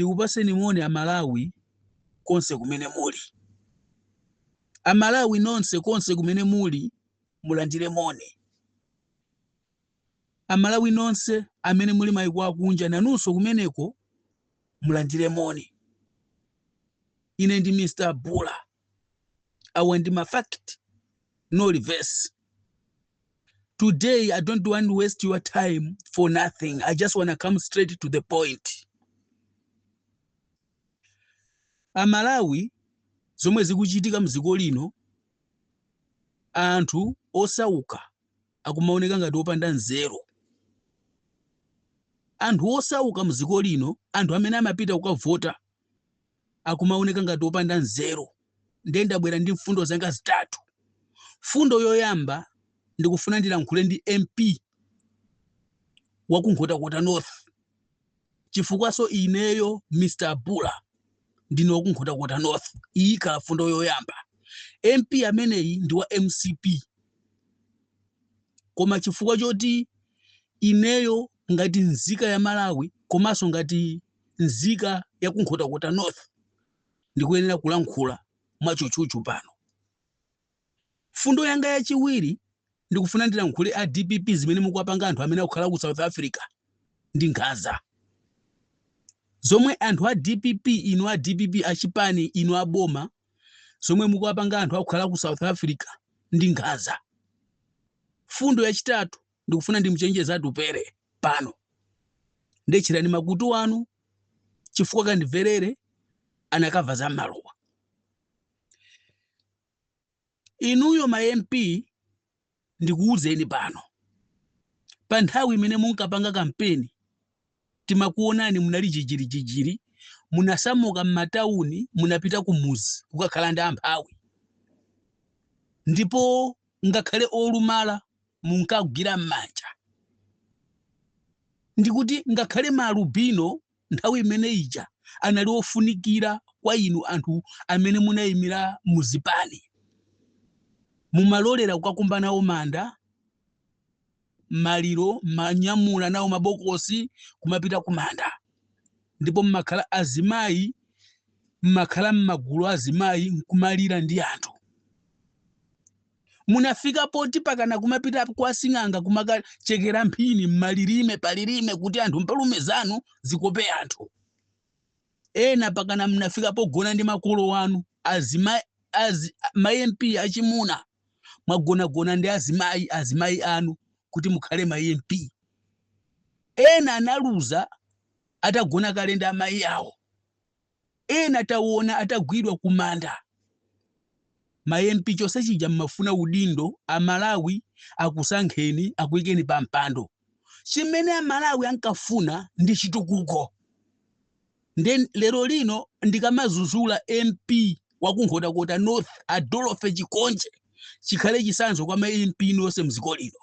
tikupaseni moni Amalawi konse kumene muli. Amalawi nonse konse kumene muli mulandire moni. Amalawi nonse amene muli mayiko akunja nanunso kumeneko mulandire moni. Ine ndi Mr. Bula. Awa ndi ma fact, no reverse. Today, I don't want to waste your time for nothing. I just want to come straight to the point. Amalawi, zomwe zikuchitika mdziko lino, anthu osauka akumaoneka ngati opanda nzeru. Anthu osauka mdziko lino, anthu amene amapita kukavota, akumaoneka ngati opanda nzeru. Ndabwera ndi mfundo zanga zitatu. Fundo yoyamba ndikufuna ndilankhule ndi MP wa ku Nkhotakota North. Chifukwaso ineyo Mr. Bula ndine wa ku Nkhotakota North. Iyi ikhala fundo yoyamba. MP ameneyi ndi wa MCP. Koma chifukwa choti ineyo ngati nzika ya Malawi komanso ngati nzika ya ku Nkhotakota North ndikuyenera kulankhula mwachuchuchu pano. Fundo yanga yachiwiri ndikufuna ndilankhule a DPP zimene mukuwapanga anthu amene akukhala ku South Africa ndi nkhanza. Zomwe anthu a DPP inu a DPP achipani inu aboma zomwe mukuwapanga anthu akukhala ku South Africa ndi nkhanza. Fundo yachitatu ndikufuna ndimuchenjeza atupere pano. Ndechirani makutu anu chifukwa kandimverere anakava za malowa. Inuyo ma MP ndikuwuzeni pano. Pa nthawi imene munkapanga kampeni timakuonani munali jijiri, munasamuka m'matauni, munapita kumuzi kukakhala ndi amphawi. Ndipo ngakhale olumala munkagwira m'manja. Ndikuti ngakhale maalubino nthawi imene ija anali ofunikira kwa inu anthu amene munayimira muzipani. Mumalolera kukakumba nawo manda, maliro, manyamula nawo mabokosi kumapita kumanda. Ndipo mmakhala azimayi, mmakhala m'magulu azimayi nkumalira ndi anthu. Munafika poti pakana kumapita kwa sing'anga kumakachekera mphini mmalirime palirime kuti anthu mpalume zanu zikope anthu. Ena pakana munafika pogona ndi makolo wanu azimayi ma MP achimuna. Mwagona ndi azimayi anu kuti mukhale ma MP. Ena analuza atagona kale ndi amayi awo. Ena taona atagwidwa kumanda. Ma MP chose chija mmafuna udindo Amalawi akusankheni akuyikeni pa mpando. Chimene Amalawi ankafuna ndi chitukuko. Lero lino ndikamazuzula MP wa ku Nkhotakota North Adolphe Chikonje chikhale chisanzo kwa ma MP nonse mdziko lino.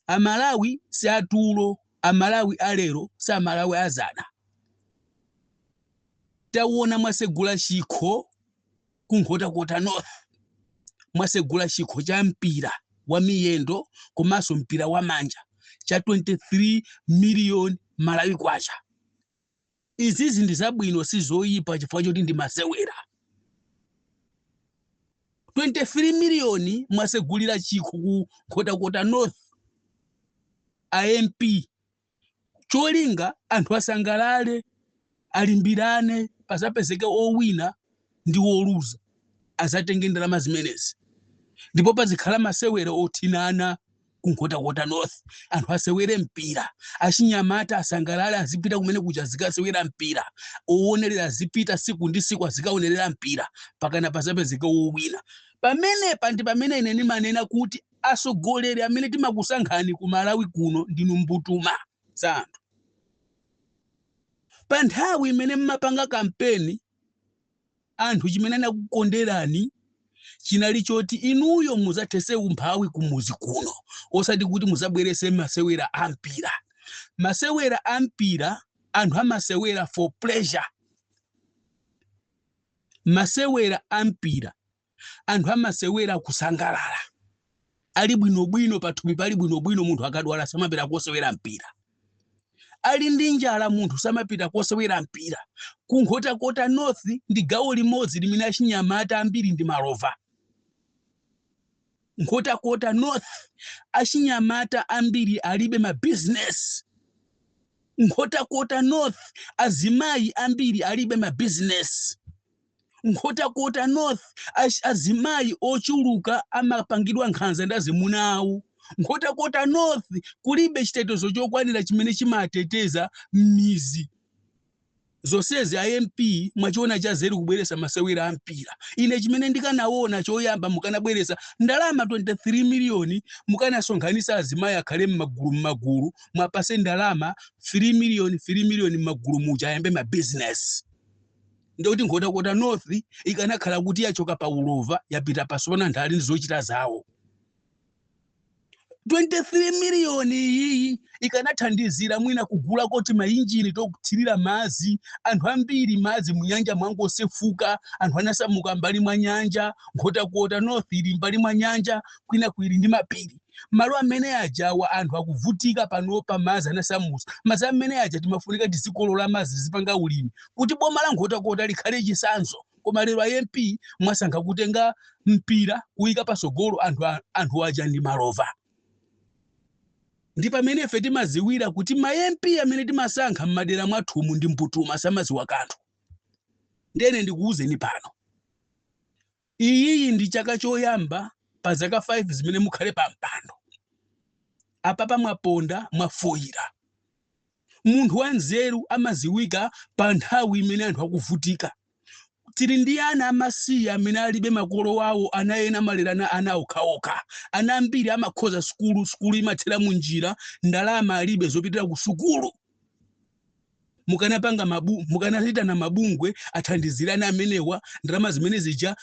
Amalawi si atulo, Amalawi alero si Amalawi azana. Taona mwasegula chikho ku Nkhotakota North. Mwasegula chikho cha mpira wa miyendo komanso mpira wa manja cha 23 million Malawi kwacha. Izizi ndi zabwino si zoyipa chifukwa choti ndi masewera. 23 million mwasegulira chikho ku Nkhotakota North a MP. Cholinga anthu asangalale, alimbirane, pasapezeke owina ndi woluza. Azatenge ndalama zimenezi. Ndipo pazikhala masewera othinana ku Nkhotakota North. Anthu asewere mpira. Achinyamata asangalale azipita kumene kuja zikasewera mpira. Owonelera azipita siku ndi siku azikaonerera mpira. Pakana pasapezeke owina. Pamene ine ndimanena kuti asogoleri amene timakusankhani ku Malawi kuno ndinu mbutuma za anthu. Pa nthawi imene mmapanga kampeni anthu chimene nakukonderani chinali choti inuyo muzathese umphawi kumuzi kuno. Osati kuti muzabwerese masewera ampira. Masewera ampira anthu amasewera for pleasure. Masewera ampira anthu amasewera kusangalala. Ali bwinobwino pathupi pali bwinobwino munthu akadwala samapita kosewera mpira. ali ndi njala munthu samapita kosewera mpira. Kunkhota North ndi gawo limodzi limene achinyamata ambiri ndi malova. Nkhotakota North achinyamata ambiri alibe ma business. Nkhotakota North azimayi ambiri alibe ma business. Nkhotakota North azimayi ochuluka amapangidwa nkhanza ndazimuna awo. Nkhotakota North kulibe chitetezo chokwanira chimene chimateteza mizi. Zonsezi IMP mwachiona chazeru kubweresa masewera ampira. Ine chimene ndikanaona choyamba mukanabweresa ndalama 23 miliyoni mukanasonkhanisa azimayi akhale mmagulu mwapase ndalama 3 miliyoni mmagulu muja ayambe ma business. Ndikuti Nkhotakota North ikanakhala kuti yachoka pa ulova yapita pasona ndali zochita zawo. 23 miliyoni iyi ikanathandizira mwina kugula koti mainjini tokuthirira mazi. Anthu ambiri mazi munyanja mwangosefuka, anthu anasamuka mbali mwa nyanja. Nkhotakota North ili mbali mwa nyanja, kwina kuili ndi mapiri. Malo amene ajawa anthu akuvutika panopa mazi anasamusa. Mazi amene aja timafunika tizikolola mazi zipanga ulimi. Kuti boma la Nkhotakota likhale chisanzo. Koma lero IMP mwasankha kutenga mpira kuyika pasogolo anthu aja ndi malova. Ndi pamene ife timaziwira kuti ma MP amene timasankha m'madera mwathumu ndi mputuma samaziwa kanthu. Ndene ndikuwuzeni pano. Iyi ndi chaka choyamba pa zaka 5 zimene mukhale pa mpando. Apapa mwaponda mwafoyira. Munthu wanzeru amaziwika pa nthawi imene anthu akuvutika. Tili ndi ana amasiya amene alibe makolo wawo, ana ena malera ana okhaokha. Ana ambiri amakhoza sukulu imathera munjira, ndalama alibe zopitira ku sukulu. Mukanachita na mabungwe athandizirana amenewa, ndalama zimene zija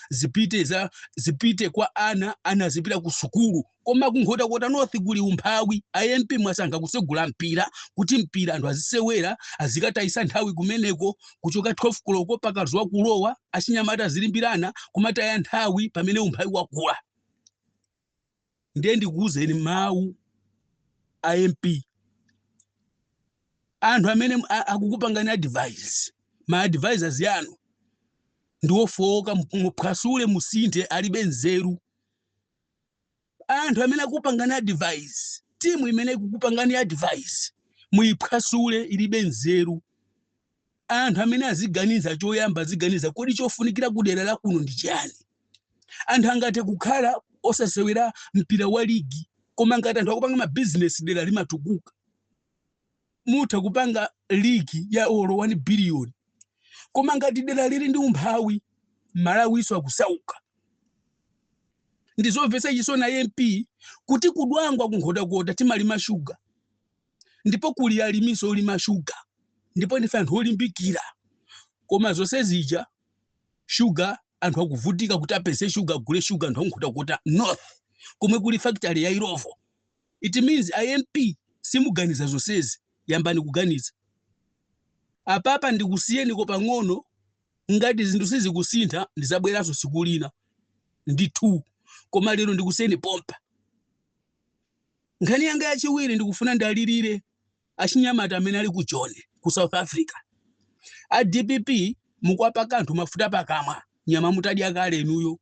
zipite kwa ana zipita ku sukulu. Koma Nkhotakota North kuli umphawi. IMP mwasankha kusegula mpira kuti mpira anthu azisewera azikatayisa nthawi kumeneko kuchoka 12 koloko paka zuwa kulowa achinyamata azilimbirana kumataya nthawi pamene umphawi wakula. Ndiye ndikuwuzeni mawu IMP. Anthu amene akukupangani advice, ma advisors yanu ndiwofoka muphwasule musinthe alibe nzeru. Anthu amene akupangani advice, timu imene ikukupangani advice muyiphwasule ilibe nzeru. Anthu amene aziganiza choyamba aziganiza kodi chofunikira kudera la kuno ndi chani. Anthu angate kukhala osasewera mpira wa ligi, koma ngati anthu akupanga ma business dera limatukuka. Mutha kupanga ligi ya olo 1 billion. Koma ngati dera lili ndi umphawi, Malawiso akusauka. Ndizomvetsa chisoni IMP kuti kudwangwa Nkhotakota timalima shuga. Ndipo kuli alimiso olima shuga. Ndipo ndife anthu olimbikira. Koma zonse zija shuga anthu akuvutika kuti apese shuga gule shuga anthu Nkhotakota North. Komwe kuli factory ya Irovo. It means IMP simuganiza zonsezi. Yambani kuganiza. Apapa ndikusiyeni ko pang'ono ngati zinthu sizikusintha ndizabweraso siku lina. Ndithu. Koma lero ndikusiyeni pompa. Nkhani yanga yachiwiri ndikufuna ndalirire achinyamata amene ali ku Joni ku South Africa. A DPP mukwapaka anthu mafuta pakamwa nyama mutadya kale enuyo.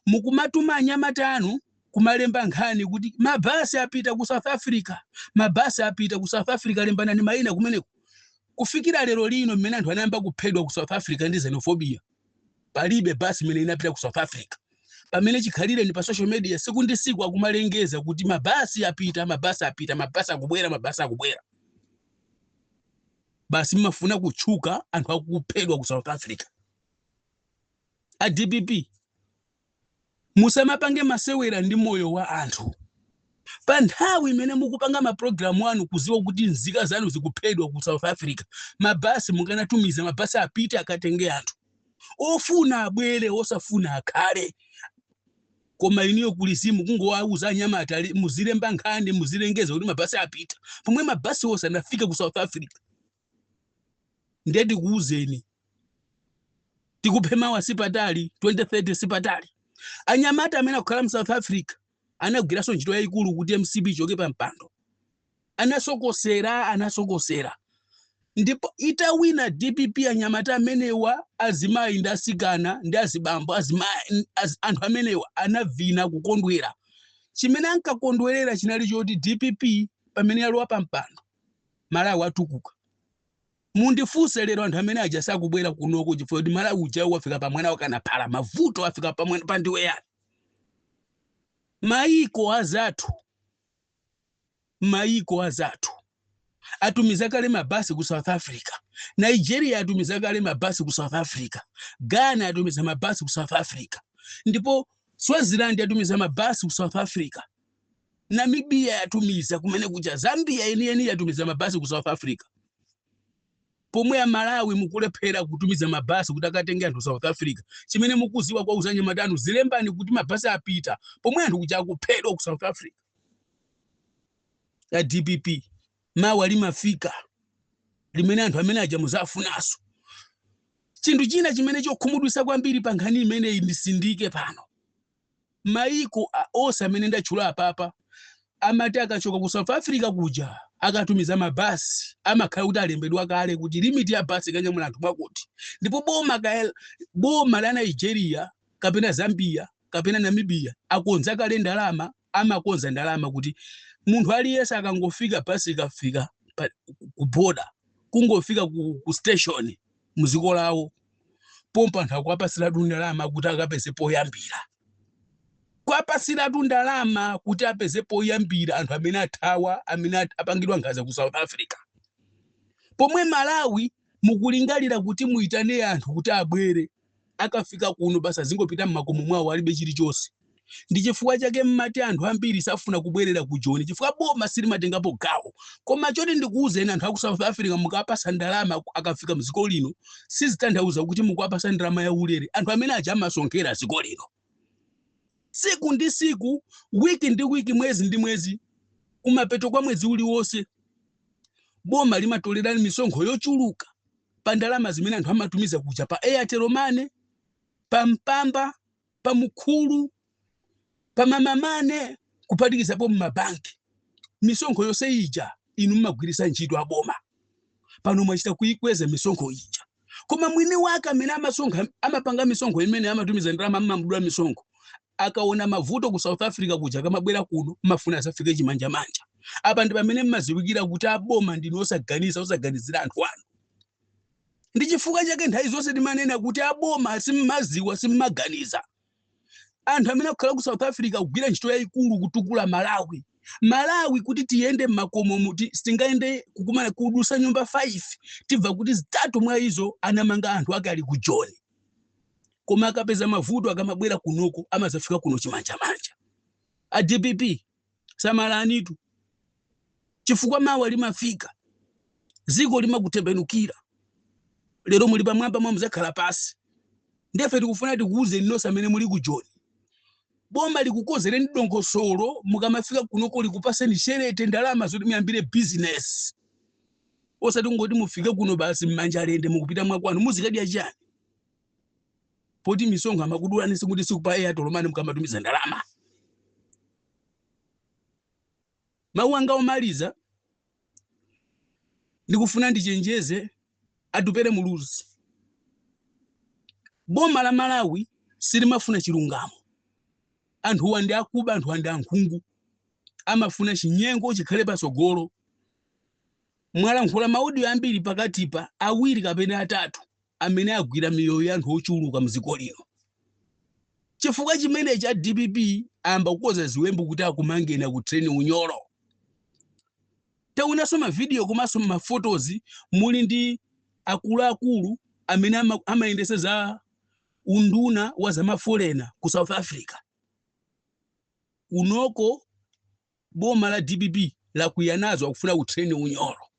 Mukumatuma anyamata anu kumalemba nkhani kuti mabasi apita ku South Africa. Mabasi apita ku South Africa lembana ni maina kumeneko. Kufikira lero lino mmene anthu anayamba kuphedwa ku South Africa ndi xenophobia. Palibe basi imene inapita ku South Africa. Pamene chikhalire ni pa social media sekundi siku akumalengeza kuti mabasi apita, mabasi akubwera. Basi mmafuna kutchuka anthu akuphedwa ku South Africa. A DPP musamapange masewera ndi moyo wa anthu. Pa nthawi imene mukupanga ma program anu kuziwa kuti nzika zanu zikuphedwa ku South Africa, mabasi mukanatumiza mabasi apite akatenge anthu. Ofuna abwere, osafuna akhale. Koma iniyo kulizimu kungowauza anyamata muzilemba nkhani muzilengeza kuti mabasi apita. Pomwe mabasi wose anafika ku South Africa. Ndiye ndikuwuzeni. Tikuphema wa sipatali 2030 sipatali. Anyamata amene akukhala mu South Africa anagwiraso ntchito yayikulu kuti MCB ichoke pa mpando. anasokosera ndipo itawina DPP anyamata amenewa azimayi ndi asikana ndi azibambo anthu amenewa anavina kukondwera. Chimene ankakondwerera chinali choti DPP pamene yalowa pa mpando Malawi atukuka. Mundifunse lero anthu amene aja sakubwera kunoko chifukwa kuti Malawi uja wafika pa mwana wakanaphala mavuto afika pa mwana pandiwe yani. Maiko azathu atumiza kale mabasi ku South Africa. Nigeria atumiza kale mabasi ku South Africa. Ghana atumiza mabasi ku South Africa. Ndipo Swaziland atumiza mabasi ku South Africa. Namibia atumiza kumene kuja. Zambia yeni atumiza mabasi ku South Africa. Pomwe ya Malawi mukulephera kutumiza mabasi kuti akatenge anthu South Africa. Chimene mukuziwa kwa uzanye matanu zilembani kuti mabasi apita. Pomwe anthu kuja kuphedwa ku South Africa. Ya DPP. Mawa limafika. Limene anthu amene aja muzafunaso. Chinthu china chimene chokhumudwitsa kwambiri pa nkhani imene indisindike pano. Maiko onse amene ndachula papa amati akachoka ku South Africa kuja akatumiza mabasi amakhala kuti alembedwa kale kuti limit ya basi kanyamula anthu mwakuti. Ndipo boma la Nigeria kapena Zambia kapena Namibia akonza kale ndalama amakonza ndalama kuti munthu aliyesa akangofika basi ikafika ku border kungofika ku station muziko lawo pompa anthu akwapasira ndalama kuti akapeze poyambira. Kwapasira ndalama kuti apeze poyambira anthu amene athawa amene apangidwa nkhanza ku South Africa. Pomwe Malawi mukulingalira kuti muitane anthu kuti abwere akafika kuno basa zingopita mmakomo mwawo alibe chilichonse. Ndi chifukwa chake mmati anthu ambiri safuna kubwerera ku Joni chifukwa boma silimatengapo gawo. Koma choti ndikuuzeni anthu aku South Africa mukapasa ndalama akafika mziko lino sizitanthauza kuti mukapasa ndalama ya ulere. Anthu amene aja amasonkhera ziko lino. Siku ndi siku, wiki ndi wiki, mwezi ndi mwezi, kumapeto kwa mwezi uliwonse boma limatolera misonkho yochuluka pa ndalama zimene anthu amatumiza kuja pa Airtel Money, pa Mpamba, pa Mukulu, pa Mamamane, kuphatikizapo m'mabanki. Misonkho yonse ija inu mmagwirisa ntchito a boma. Pano mwachita kuikweza misonkho ija. Koma mwini wake amene amapanga misonkho imene amatumiza ndalama mmamudula misonkho akaona mavuto ku South Africa kuja kamabwera kuno mafuna asafike chimanja-manja. Apa ndi pamene mmaziwikira kuti aboma ndinu osaganizira anthu anu. Ndi chifukwa chake nthawi zonse timanena kuti aboma simmaziwa simmaganiza. Anthu amene akukhala ku South Africa kugwira ntchito yayikulu kutukula Malawi kuti tiyende mmakomo muti sitingaende kukumana kudusa nyumba 5 tibva kuti 3 mwa izo anamanga anthu ake ali ku Joni. Koma akapeza mavuto akamabwera kunoko amazafika kuno chimanja-manja. A DPP samalanitu chifukwa mawa limafika ziko limakutembenukira. Lero muli pamwamba mwa muzakhala pasi. Ndefe tikufuna tikuuze nonse amene muli ku Joni. Boma likukozereni dongosolo mukamafika kunoko likupaseni sherete ndalama zoti muyambire business. Osati ngoti mufike kuno basi mmanja lende mukupita mwakwanu muzikadya chani. Poti misonkho amakudulani sikuti sikupa Airtel Money mukamatumiza ndalama. Mawu anga omaliza ndikufuna ndichenjeze atupere muluzi. Boma la Malawi silimafuna chilungamo. Anthu wandi akuba, anthu wandi ankhungu. Amafuna chinyengo chikhale pasogolo. Mwalankhula maudi ambiri pakatipa awiri kapena 3 amene agwira miyoyo ya anthu ochuluka mziko lino. Chifukwa chimene cha DPP amba kukoza ziwembu kuti akumangena ku train unyolo. Tauna soma video komanso ma photos muli ndi akulu amene amaendesa za unduna wa zamafolena ku South Africa. Unoko boma la DPP la kuyanazo akufuna ku train unyolo.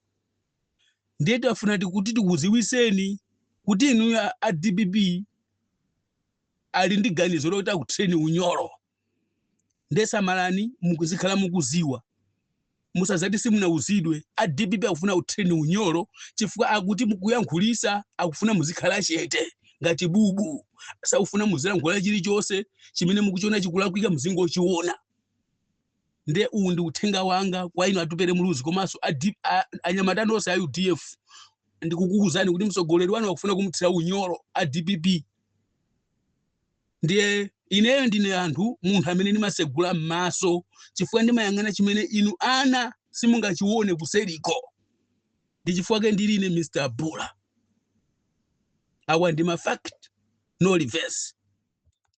Ndete afuna kuti tikuziwiseni kuti inu ya DPP ali ndi ganizo loti ku train unyolo. Ndesa malani mukuzikhala mukuziwa. Musazati simunauzidwe DPP akufuna ku train unyolo chifukwa akuti mukuyankhulisa akufuna muzikhala chete ngati bubu. Asa ufuna muzilankhula chilichonse chimene mukuchiona chikulakwika mzingo chiona. nde uwu ndi uthenga wanga kwa inu atupere muluzi komanso anyamata onse a UDF ndikukuwuzani kuti mtsogoleri wanu akufuna kumuthira unyolo a DPP. Ndiye ineyo ndine anthu munthu amene ndimasegula m'maso chifukwa ndimayang'ana chimene inu ana simungachione kuseriko. Ndi chifukwa ke ndili ine Mr. Bula. Awa ndi ma fact no reverse.